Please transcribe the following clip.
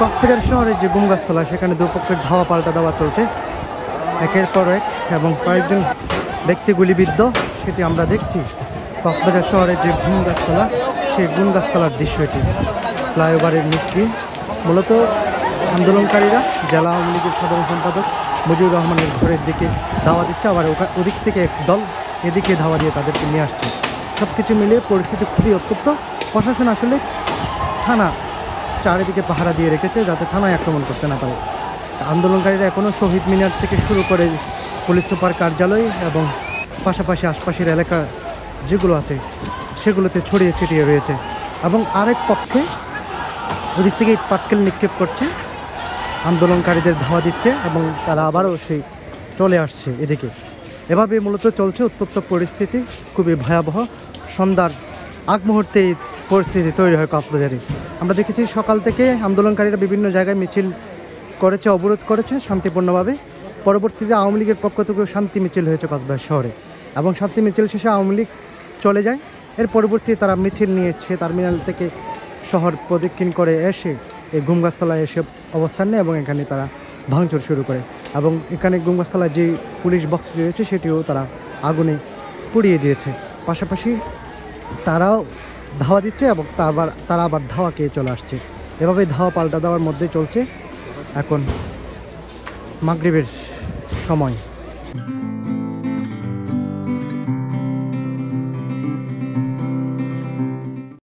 কক্সবাজার শহরের যে গুম গাছতলা সেখানে দুপক্ষের ধাওয়া পাল্টা দেওয়া চলছে একের পর এক, এবং কয়েকজন ব্যক্তি গুলিবিদ্ধ সেটি আমরা দেখছি। কক্সবাজার শহরের যে গুম গাছতলা সেই গুম গাছতলার দৃশ্য এটি। ফ্লাইওভারের নিচে মূলত আন্দোলনকারীরা জেলা আওয়ামী লীগের সাধারণ সম্পাদক মুজিবুর রহমানের ঘরের দিকে ধাওয়া দিচ্ছে, আবার ওদিক থেকে এক দল এদিকে ধাওয়া দিয়ে তাদেরকে নিয়ে আসছে। সব কিছু মিলিয়ে পরিস্থিতি খুবই উত্তপ্ত। প্রশাসন আসলে থানা চারিদিকে পাহারা দিয়ে রেখেছে যাতে থানায় আক্রমণ করতে না পারে। আন্দোলনকারীরা এখনও শহীদ মিনার থেকে শুরু করে পুলিশ সুপার কার্যালয় এবং পাশাপাশি আশপাশের এলাকা যেগুলো আছে সেগুলোতে ছড়িয়ে ছিটিয়ে রয়েছে, এবং আরেক পক্ষে ওদিক থেকে পাটকেল নিক্ষেপ করছে, আন্দোলনকারীদের ধাওয়া দিচ্ছে এবং তারা আবারও সেই চলে আসছে এদিকে। এভাবে মূলত চলছে উত্তপ্ত পরিস্থিতি, খুবই ভয়াবহ। সন্ধ্যার আগ মুহূর্তে এই পরিস্থিতি তৈরি হয় কক্সবাজারে। আমরা দেখেছি সকাল থেকে আন্দোলনকারীরা বিভিন্ন জায়গায় মিছিল করেছে, অবরোধ করেছে শান্তিপূর্ণভাবে। পরবর্তীতে আওয়ামী লীগের পক্ষ থেকেও শান্তি মিছিল হয়েছে কক্সবাজার শহরে, এবং শান্তি মিছিল শেষে আওয়ামী লীগ চলে যায়। এর পরবর্তীতে তারা মিছিল নিয়েছে টার্মিনাল থেকে শহর প্রদক্ষিণ করে এসে এই গুম গাছতলায় এসে অবস্থান নেয় এবং এখানে তারা ভাঙচুর শুরু করে, এবং এখানে গুম গাছতলায় যে পুলিশ বক্সটি রয়েছে সেটিও তারা আগুনে পুড়িয়ে দিয়েছে। পাশাপাশি তারাও ধাওয়া দিচ্ছে এবং তারা আবার ধাওয়া খেয়ে চলে আসছে। এভাবে ধাওয়া পাল্টা দেওয়ার মধ্যে চলছে এখন মাগরিবের সময়।